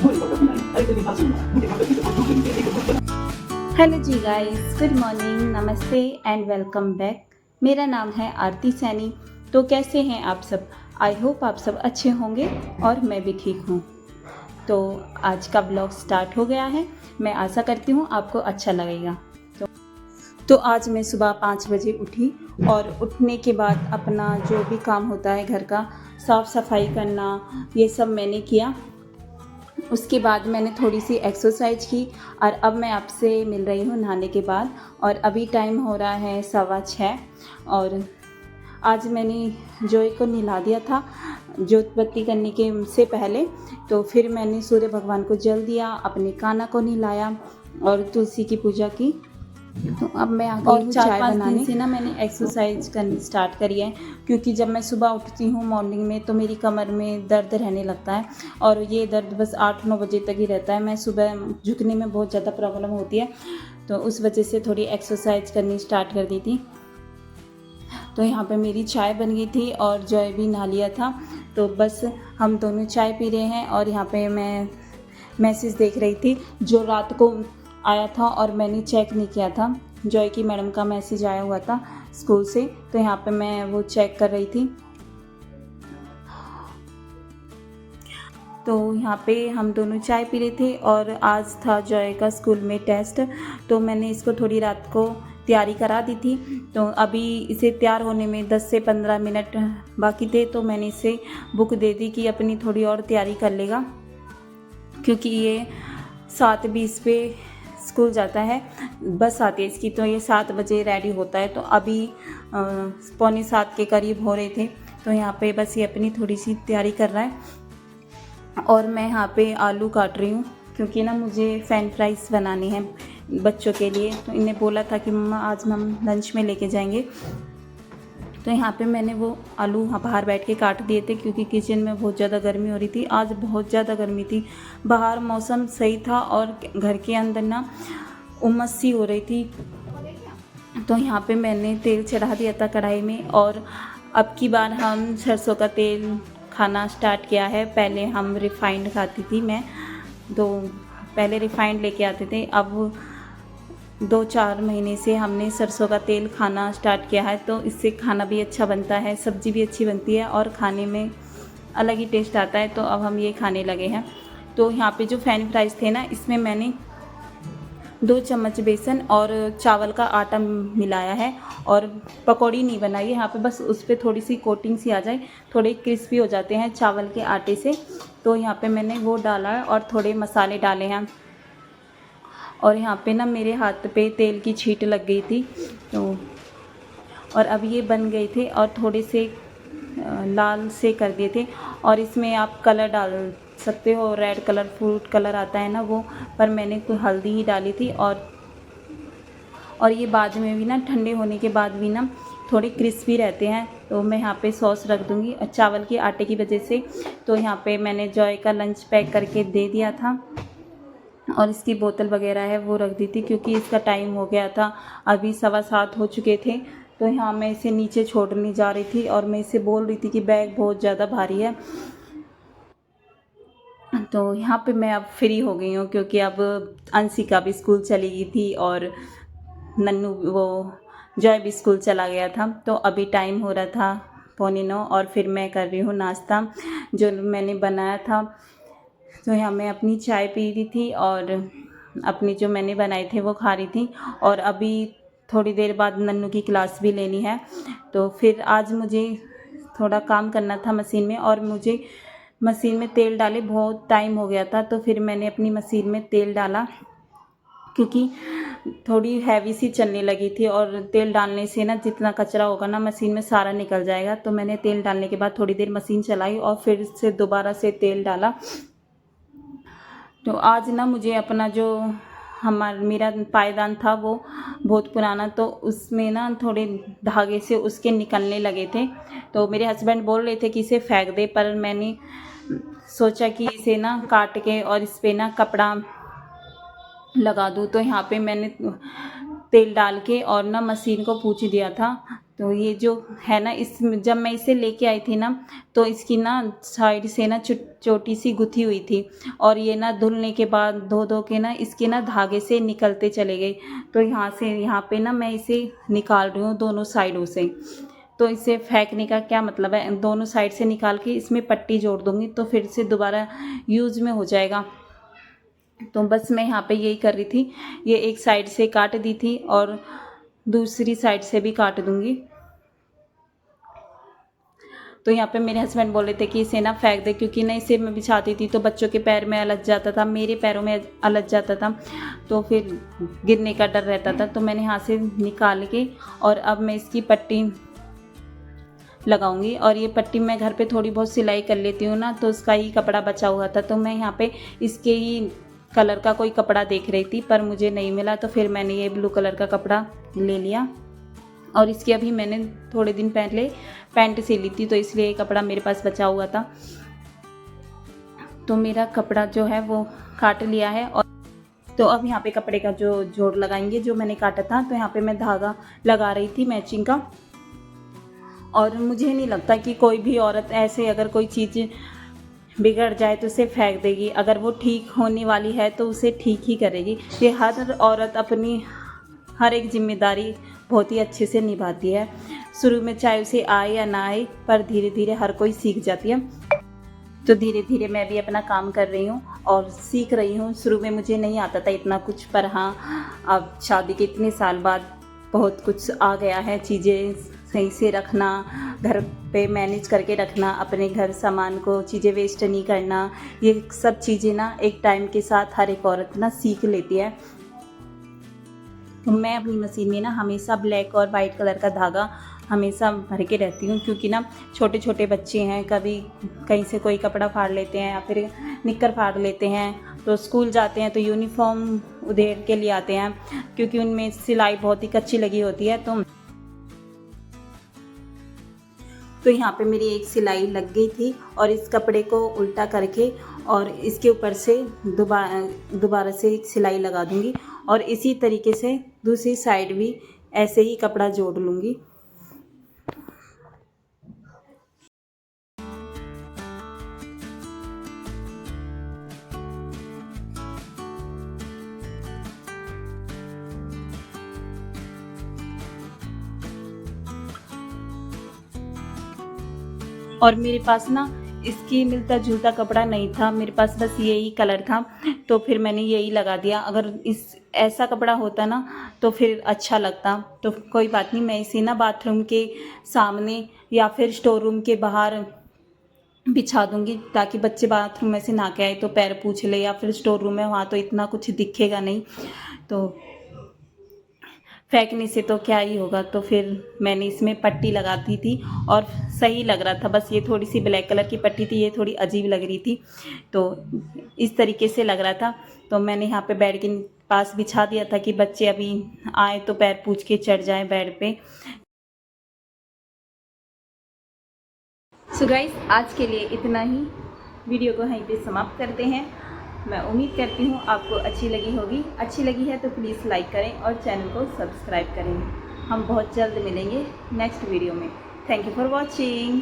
Hello जी guys, good morning, नमस्ते and welcome back. मेरा नाम है आरती सैनी। तो कैसे हैं आप सब? आई होप आप सब अच्छे होंगे और मैं भी ठीक हूँ। तो आज का ब्लॉग स्टार्ट हो गया है। मैं आशा करती हूँ आपको अच्छा लगेगा। तो आज मैं सुबह 5 बजे उठी और उठने के बाद अपना जो भी काम होता है घर का, साफ़ सफाई करना, ये सब मैंने किया। उसके बाद मैंने थोड़ी सी एक्सरसाइज की और अब मैं आपसे मिल रही हूँ नहाने के बाद। और अभी टाइम हो रहा है 6:15 और आज मैंने जॉय को नहला दिया था जोत बत्ती करने के से पहले। तो फिर मैंने सूर्य भगवान को जल दिया, अपने कान्हा को नहलाया और तुलसी की पूजा की। तो अब मैं आ गई हूँ चाय बनाने। से ना मैंने एक्सरसाइज करनी स्टार्ट करी है, क्योंकि जब मैं सुबह उठती हूँ मॉर्निंग में तो मेरी कमर में दर्द रहने लगता है और ये दर्द बस 8-9 बजे तक ही रहता है। मैं सुबह झुकने में बहुत ज़्यादा प्रॉब्लम होती है, तो उस वजह से थोड़ी एक्सरसाइज करनी स्टार्ट कर दी थी। तो यहाँ पे मेरी चाय बन गई थी और जॉय भी नहा लिया था। तो बस हम दोनों चाय पी रहे हैं और यहाँ पे मैं मैसेज देख रही थी जो रात को आया था और मैंने चेक नहीं किया था। जॉय की मैडम का मैसेज आया हुआ था स्कूल से, तो यहाँ पे मैं वो चेक कर रही थी। तो यहाँ पे हम दोनों चाय पी रहे थे और आज था जॉय का स्कूल में टेस्ट। तो मैंने इसको थोड़ी रात को तैयारी करा दी थी। तो अभी इसे तैयार होने में 10 से 15 मिनट बाकी थे, तो मैंने इसे बुक दे दी कि अपनी थोड़ी और तैयारी कर लेगा, क्योंकि ये 7:20 पे स्कूल जाता है, बस आती है इसकी। तो ये 7 बजे रेडी होता है। तो अभी 6:45 के करीब हो रहे थे। तो यहाँ पे बस ये अपनी थोड़ी सी तैयारी कर रहा है और मैं यहाँ पे आलू काट रही हूँ, क्योंकि ना मुझे फ्रेंच फ्राइज बनानी है बच्चों के लिए। तो इन्हें बोला था कि मम्मा आज हम लंच में लेके जाएंगे। तो यहाँ पे मैंने वो आलू बाहर बैठ के काट दिए थे, क्योंकि किचन में बहुत ज़्यादा गर्मी हो रही थी। आज बहुत ज़्यादा गर्मी थी, बाहर मौसम सही था और घर के अंदर ना उमस सी हो रही थी। तो यहाँ पे मैंने तेल चढ़ा दिया था कढ़ाई में और अब की बार हम सरसों का तेल खाना स्टार्ट किया है। पहले हम रिफ़ाइंड खाती थी मैं, तो पहले रिफ़ाइंड लेके आते थे। अब 2-4 महीने से हमने सरसों का तेल खाना स्टार्ट किया है। तो इससे खाना भी अच्छा बनता है, सब्ज़ी भी अच्छी बनती है और खाने में अलग ही टेस्ट आता है। तो अब हम ये खाने लगे हैं। तो यहाँ पे जो फ्रेंच फ्राइज थे ना, इसमें मैंने 2 चम्मच बेसन और चावल का आटा मिलाया है और पकौड़ी नहीं बनाई है। यहाँ पे बस उस पर थोड़ी सी कोटिंग सी आ जाए, थोड़े क्रिस्पी हो जाते हैं चावल के आटे से। तो यहाँ पे मैंने वो डाला है और थोड़े मसाले डाले हैं। और यहाँ पे ना मेरे हाथ पे तेल की छींट लग गई थी। तो और अब ये बन गए थे और थोड़े से लाल से कर दिए थे। और इसमें आप कलर डाल सकते हो, रेड कलर फूड कलर आता है ना वो, पर मैंने कोई हल्दी ही डाली थी। और ये बाद में भी ना ठंडे होने के बाद भी ना थोड़े क्रिस्पी रहते हैं। तो मैं यहाँ पे सॉस रख दूँगी चावल के आटे की वजह से। तो यहाँ पे मैंने जॉय का लंच पैक करके दे दिया था और इसकी बोतल वगैरह है वो रख दी थी, क्योंकि इसका टाइम हो गया था। अभी 7:15 हो चुके थे। तो यहाँ मैं इसे नीचे छोड़ने जा रही थी और मैं इसे बोल रही थी कि बैग बहुत ज़्यादा भारी है। तो यहाँ पे मैं अब फ्री हो गई हूँ, क्योंकि अब अंशिका भी स्कूल चली गई थी और नन्नू वो जॉय भी स्कूल चला गया था। तो अभी टाइम हो रहा था 8:45 और फिर मैं कर रही हूँ नाश्ता जो मैंने बनाया था। तो यहाँ मैं अपनी चाय पी रही थी और अपनी जो मैंने बनाए थे वो खा रही थी। और अभी थोड़ी देर बाद नन्नू की क्लास भी लेनी है। तो फिर आज मुझे थोड़ा काम करना था मशीन में, और मुझे मशीन में तेल डाले बहुत टाइम हो गया था। तो फिर मैंने अपनी मशीन में तेल डाला, क्योंकि थोड़ी हैवी सी चलने लगी थी और तेल डालने से ना जितना कचरा होगा ना मशीन में सारा निकल जाएगा। तो मैंने तेल डालने के बाद थोड़ी देर मशीन चलाई और फिर से दोबारा से तेल डाला। तो आज ना मुझे अपना जो मेरा पायदान था वो बहुत पुराना, तो उसमें ना थोड़े धागे से उसके निकलने लगे थे। तो मेरे हस्बैंड बोल रहे थे कि इसे फेंक दे, पर मैंने सोचा कि इसे ना काट के और इस पे ना कपड़ा लगा दूँ। तो यहाँ पे मैंने तेल डाल के और ना मशीन को पूछ दिया था। तो ये जो है ना, इस जब मैं इसे लेके आई थी ना, तो इसकी ना साइड से ना छोटी सी गुथी हुई थी, और ये ना धुलने के बाद धो धो के ना इसके ना धागे से निकलते चले गए। तो यहाँ से यहाँ पे ना मैं इसे निकाल रही हूँ दोनों साइडों से। तो इसे फेंकने का क्या मतलब है, दोनों साइड से निकाल के इसमें पट्टी जोड़ दूँगी तो फिर से दोबारा यूज़ में हो जाएगा। तो बस मैं यहाँ पे यही कर रही थी, ये एक साइड से काट दी थी और दूसरी साइड से भी काट दूँगी। तो यहाँ पे मेरे हस्बैंड बोल रहे थे कि इसे ना फेंक दे, क्योंकि ना इसे मैं बिछाती थी तो बच्चों के पैर में अलग जाता था, मेरे पैरों में अलग जाता था, तो फिर गिरने का डर रहता था। तो मैंने यहाँ से निकाल के और अब मैं इसकी पट्टी लगाऊंगी। और ये पट्टी मैं घर पे थोड़ी बहुत सिलाई कर लेती हूँ ना, तो उसका ही कपड़ा बचा हुआ था, तो मैं यहाँ पे इसके ही कलर का कोई कपड़ा देख रही थी पर मुझे नहीं मिला, तो फिर मैंने ये ब्लू कलर का कपड़ा ले लिया। और इसकी अभी मैंने थोड़े दिन पहले पैंट सिली थी, तो इसलिए ये कपड़ा मेरे पास बचा हुआ था। तो मेरा कपड़ा जो है वो काट लिया है, और तो अब यहाँ पे कपड़े का जो जोड़ लगाएंगे जो मैंने काटा था। तो यहाँ पे मैं धागा लगा रही थी मैचिंग का, और मुझे नहीं लगता कि कोई भी औरत ऐसे अगर कोई चीज़ बिगड़ जाए तो उसे फेंक देगी। अगर वो ठीक होने वाली है तो उसे ठीक ही करेगी। ये हर औरत अपनी हर एक जिम्मेदारी बहुत ही अच्छे से निभाती है। शुरू में चाहे उसे आए या ना आए, पर धीरे धीरे हर कोई सीख जाती है। तो धीरे धीरे मैं भी अपना काम कर रही हूँ और सीख रही हूँ। शुरू में मुझे नहीं आता था इतना कुछ, पर हाँ अब शादी के इतने साल बाद बहुत कुछ आ गया है। चीज़ें सही से रखना, घर पे मैनेज करके रखना, अपने घर सामान को चीज़ें वेस्ट नहीं करना, ये सब चीज़ें ना एक टाइम के साथ हर एक औरत ना सीख लेती है। तो मैं अपनी मशीन में ना हमेशा ब्लैक और वाइट कलर का धागा हमेशा भर के रहती हूँ, क्योंकि ना छोटे छोटे बच्चे हैं, कभी कहीं से कोई कपड़ा फाड़ लेते हैं या फिर निक्कर फाड़ लेते हैं, तो स्कूल जाते हैं तो यूनिफॉर्म उधेड़ के लिए आते हैं, क्योंकि उनमें सिलाई बहुत ही कच्ची लगी होती है। तो यहाँ पे मेरी एक सिलाई लग गई थी, और इस कपड़े को उल्टा करके और इसके ऊपर से दोबारा से एक सिलाई लगा दूँगी, और इसी तरीके से दूसरी साइड भी ऐसे ही कपड़ा जोड़ लूँगी। और मेरे पास ना इसकी मिलता जुलता कपड़ा नहीं था, मेरे पास बस यही कलर था, तो फिर मैंने यही लगा दिया। अगर इस ऐसा कपड़ा होता ना तो फिर अच्छा लगता। तो कोई बात नहीं, मैं इसे ना बाथरूम के सामने या फिर स्टोर रूम के बाहर बिछा दूंगी, ताकि बच्चे बाथरूम में से नहा के आए तो पैर पूछ ले, या फिर स्टोर रूम है वहाँ तो इतना कुछ दिखेगा नहीं, तो फेंकने से तो क्या ही होगा। तो फिर मैंने इसमें पट्टी लगा दी थी और सही लग रहा था। बस ये थोड़ी सी ब्लैक कलर की पट्टी थी, ये थोड़ी अजीब लग रही थी, तो इस तरीके से लग रहा था। तो मैंने यहाँ पे बेड के पास बिछा दिया था कि बच्चे अभी आए तो पैर पूछ के चढ़ जाए बेड पे। सो गाइस, आज के लिए इतना ही। वीडियो को यहीं पे समाप्त करते हैं। मैं उम्मीद करती हूँ आपको अच्छी लगी होगी। अच्छी लगी है तो प्लीज़ लाइक करें और चैनल को सब्सक्राइब करें। हम बहुत जल्द मिलेंगे नेक्स्ट वीडियो में। Thank you for watching.